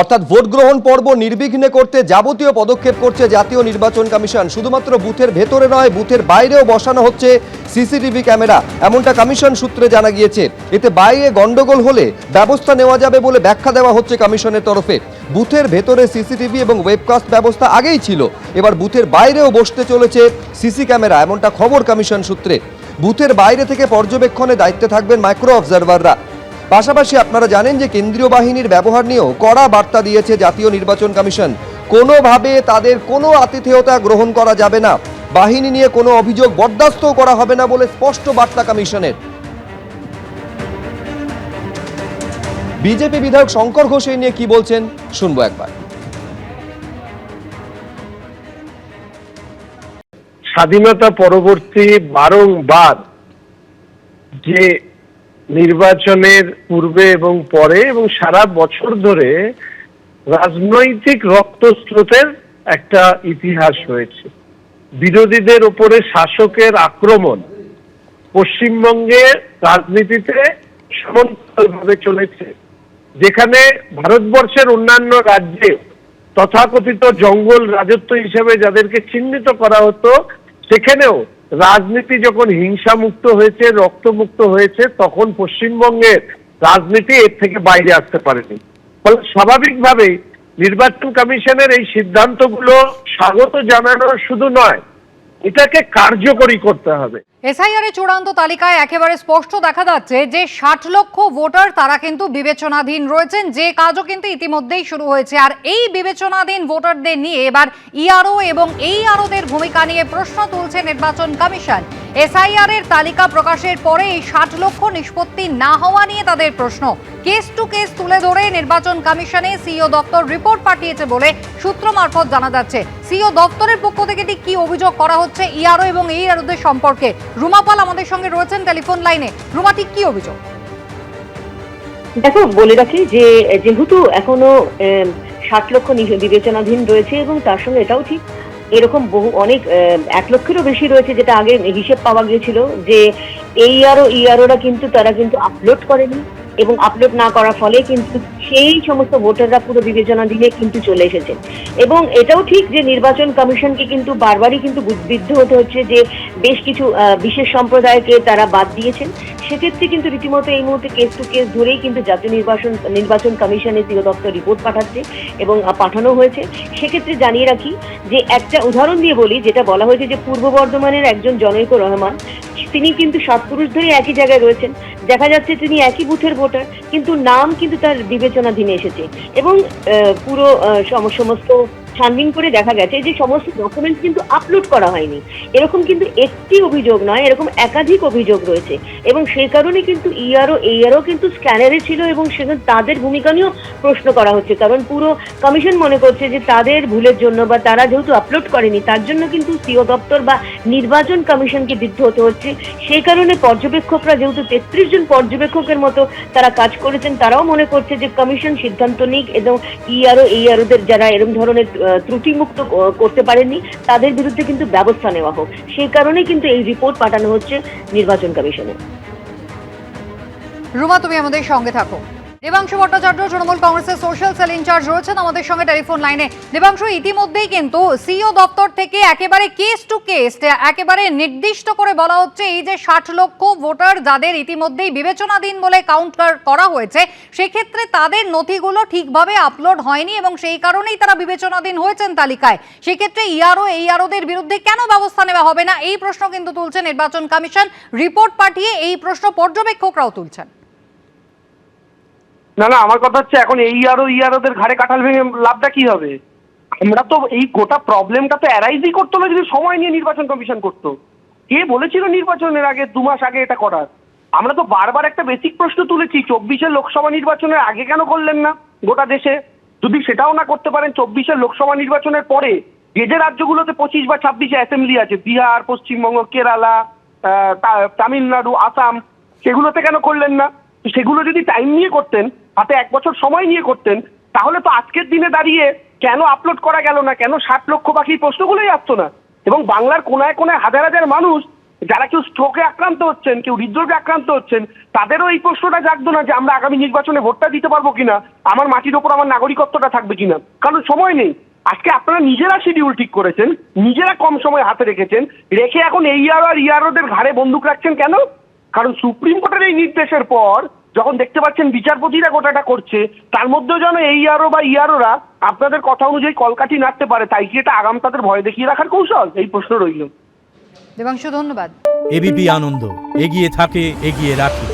অর্থাৎ ভোট গ্রহণ পর্ব নির্বিঘ্নে করতে যাবতীয় পদক্ষেপ করছে জাতীয় নির্বাচন কমিশন। শুধুমাত্র বুথের ভেতরে নয়, বুথের বাইরেও বসানো হচ্ছে সিসিটিভি ক্যামেরা, এমনটা কমিশন সূত্রে জানা গিয়েছে। এতে বাইরে গন্ডগোল হলে ব্যবস্থা নেওয়া যাবে বলে ব্যাখ্যা দেওয়া হচ্ছে কমিশনের তরফে। বুথের ভেতরে সিসিটিভি এবং ওয়েবকাস্ট ব্যবস্থা আগেই ছিল, এবার বুথের বাইরেও বসতে চলেছে সিসি ক্যামেরা, এমনটা খবর কমিশন সূত্রে। বুথের বাইরে থেকে পর্যবেক্ষণে দায়িত্বে থাকবেন মাইক্রো অবজারভাররা। পাশাপাশি আপনারা জানেন যে কেন্দ্রীয় বাহিনীর ব্যবহার নিয়েও কড়া বার্তা দিয়েছে জাতীয় নির্বাচন কমিশন। কোনোভাবে তাদের কোনো আতিথেয়তা গ্রহণ করা যাবে না, বাহিনী নিয়ে কোনো অভিযোগ বরদাস্ত করা হবে না বলে স্পষ্ট বার্তা কমিশনের। বিজেপি বিধায়ক শঙ্কর ঘোষ এই নিয়ে কি বলছেন শুনবো একবার। স্বাধীনতা পরবর্তী বারংবার যে নির্বাচনের পূর্বে এবং পরে এবং সারা বছর ধরে রাজনৈতিক রক্তস্রোতের একটা ইতিহাস রয়েছে। বিরোধীদের উপরে শাসকের আক্রমণ পশ্চিমবঙ্গের রাজনীতিতে সমান্তরালভাবে চলেছে, যেখানে ভারতবর্ষের অন্যান্য রাজ্যে তথাকথিত জঙ্গল রাজত্ব হিসেবে যাদেরকে চিহ্নিত করা হতো, সেখানেও রাজনীতি যখন হিংসামুক্ত হয়েছে, রক্তমুক্ত হয়েছে, তখন পশ্চিমবঙ্গের রাজনীতি এর থেকে বাইরে আসতে পারেনি। ফলে স্বাভাবিকভাবেই নির্বাচন কমিশনের এই সিদ্ধান্তগুলো স্বাগত জানানো শুধু নয়, এটাকে কার্যকরী করতে হবে। এসআইআর এর চূড়ান্ত তালিকায় একেবারে স্পষ্ট দেখা যাচ্ছে যে ৬০ লক্ষ ভোটার তারা কিন্তু বিবেচনাধীন রয়েছেন, যে কাজও কিন্তু ইতিমধ্যেই শুরু হয়েছে। আর এই বিবেচনাধীন ভোটারদের নিয়ে এবার ইআরও এবং এই আরওদের ভূমিকা নিয়ে প্রশ্ন তুলছে নির্বাচন কমিশন। এসআইআর এর তালিকা প্রকাশের পরে এই ৬০ লক্ষ নিষ্পত্তি না হওয়া নিয়ে তাদের প্রশ্ন। কেস টু কেস তুলে ধরে নির্বাচন কমিশনে সিইও দপ্তর রিপোর্ট পাঠিয়েছে বলে সূত্র মারফত জানা যাচ্ছে। সিইও দপ্তরের পক্ষ থেকে কি অভিযোগ করা হচ্ছে ইআরও এবং এই আরওদের সম্পর্কে? রুমা পাল আমাদের সঙ্গে রয়েছেন টেলিফোন লাইনে। রুমা, ঠিক কি অভিযোগ? দেখো, বলে রাখি যে যেহেতু এখনো ৬০ লক্ষ বিবেচনাধীন রয়েছে এবং তার সঙ্গে এটাও ঠিক এরকম বহু অনেক ১ লক্ষেরও বেশি রয়েছে, যেটা আগে হিসেব পাওয়া গিয়েছিল যে ইআরওরা কিন্তু তারা কিন্তু আপলোড করেনি এবং আপলোড না করার ফলে কিন্তু সেই সমস্ত ভোটাররা পুরো বিবেচনাধীনে কিন্তু চলে এসেছে। এবং এটাও ঠিক যে নির্বাচন কমিশনকে কিন্তু বারবারই কিন্তু উদ্বিগ্ন হতে হচ্ছে যে বেশ কিছু বিশেষ সম্প্রদায়কে তারা বাদ দিয়েছেন। সেক্ষেত্রে কিন্তু রীতিমতো এই মুহূর্তে কেস টু কেস ধরেই কিন্তু জাতীয় নির্বাচন কমিশনে সিইও দপ্তর রিপোর্ট পাঠাচ্ছে এবং পাঠানো হয়েছে। সেক্ষেত্রে জানিয়ে রাখি যে একটা উদাহরণ দিয়ে বলি, যেটা বলা হয়েছে যে পূর্ব বর্ধমানের একজন জনৈক রহমান, তিনি কিন্তু ৭ পুরুষ ধরে একই জায়গায় রয়েছেন। দেখা যাচ্ছে তিনি একই বুথের ভোটার, কিন্তু নাম কিন্তু তার বিবেচনাধীনে এসেছে এবং পুরো সমস্ত ছানবিন করে দেখা গেছে যে সমস্ত ডকুমেন্টস কিন্তু আপলোড করা হয়নি। এরকম কিন্তু একটি অভিযোগ নয়, এরকম একাধিক অভিযোগ রয়েছে এবং সেই কারণে কিন্তু এইআরও কিন্তু স্ক্যানারে ছিল এবং সেখানে তাদের ভূমিকা নিয়েও প্রশ্ন করা হচ্ছে। কারণ পুরো কমিশন মনে করছে যে তাদের ভুলের জন্য বা তারা যেহেতু আপলোড করেনি তার জন্য কিন্তু সিইও দপ্তর বা নির্বাচন কমিশনকে বিদ্ধ হতে হচ্ছে। সেই কারণে পর্যবেক্ষকরা যেহেতু ৩৩ জন পর্যবেক্ষকের মতো তারা কাজ করেছেন, তারাও মনে করছে যে কমিশন সিদ্ধান্ত নিক এবং এইআরওদের যারা এরকম ধরনের ত্রুটিমুক্ত করতে পারেননি তাদের বিরুদ্ধে কিন্তু ব্যবস্থা নেওয়া হোক। সেই কারণে কিন্তু এই রিপোর্ট পাঠানো হচ্ছে নির্বাচন কমিশনে। রুমা, তুমি আমাদের সঙ্গে থাকো। দেবাংশু ভট্টাচার্য তৃণমূল কংগ্রেসের সোশ্যাল সেল ইনচার্জ রয়েছেন আমাদের সঙ্গে টেলিফোন লাইনে। দেবাংশু, ইতিমধ্যেই কিন্তু সিইও দপ্তর থেকে একেবারে কেস টু কেস একেবারে নির্দিষ্ট করে বলা হচ্ছে এই যে ৬০ লক্ষ ভোটার যাদের ইতিমধ্যেই বিবেচনাধীন বলে কাউন্ট করা হয়েছে, সেক্ষেত্রে তাদের নথিগুলো ঠিকভাবে আপলোড হয়নি এবং সেই কারণেই তারা বিবেচনাধীন হয়েছেন তালিকায়। সেক্ষেত্রে এইআরওদের বিরুদ্ধে কেন ব্যবস্থা নেওয়া হবে না, এই প্রশ্ন কিন্তু তুলছে নির্বাচন কমিশন। রিপোর্ট পাঠিয়ে এই প্রশ্ন পর্যবেক্ষকরাও তুলছেন। না, আমার কথা হচ্ছে এখন ইআরওদের ঘাড়ে কাঁঠাল ভেঙে লাভটা কি হবে? আমরা তো এই গোটা প্রবলেমটা তো অ্যারাইজই করতো না যদি সময় নিয়ে নির্বাচন কমিশন করতো। কে বলেছিল নির্বাচনের আগে ২ মাস আগে এটা করার? আমরা তো বারবার একটা বেসিক প্রশ্ন তুলেছি, ২৪-এর লোকসভা নির্বাচনের আগে কেন করলেন না গোটা দেশে? যদি সেটাও না করতে পারেন, ২৪-এর লোকসভা নির্বাচনের পরে যে রাজ্যগুলোতে ২৫ বা ২৬-এ অ্যাসেম্বলি আছে, বিহার, পশ্চিমবঙ্গ, কেরালা, তামিলনাড়ু, আসাম, সেগুলোতে কেন করলেন না? সেগুলো যদি টাইম নিয়ে করতেন, হাতে ১ বছর সময় নিয়ে করতেন, তাহলে তো আজকের দিনে দাঁড়িয়ে কেন আপলোড করা গেল না, কেন ৬০ লক্ষ বাকি প্রশ্নগুলোই আসতো না। এবং বাংলার কোনায় কোনায় হাজার হাজার মানুষ যারা কেউ স্ট্রোকে আক্রান্ত হচ্ছেন, কেউ হৃদরোগে আক্রান্ত হচ্ছেন, তাদেরও এই প্রশ্নটা জাগতো না যে আমরা আগামী নির্বাচনে ভোটটা দিতে পারবো কিনা, আমার মাটির ওপর আমার নাগরিকত্বটা থাকবে কিনা, কারণ সময় নেই। আজকে আপনারা নিজেরা শিডিউল ঠিক করেছেন, নিজেরা কম সময় হাতে রেখেছেন, রেখে এখন এইআরও আর ইআরওদের ঘাড়ে বন্দুক রাখছেন কেন? কারণ সুপ্রিম কোর্টের এই নির্দেশের পর যখন দেখতে পাচ্ছেন বিচারপতিরা গোটাটা করছে, তার মধ্যেও যেন এইআরও বা ইআরওরা আপনাদের কথা অনুযায়ী কলকাঠি নাড়তে পারে, তাই কি এটা আগাম তাদের ভয় দেখিয়ে রাখার কৌশল? এই প্রশ্ন রইল। দেবাংশু, ধন্যবাদ। এবিপি আনন্দ, এগিয়ে থাকে, এগিয়ে রাখে।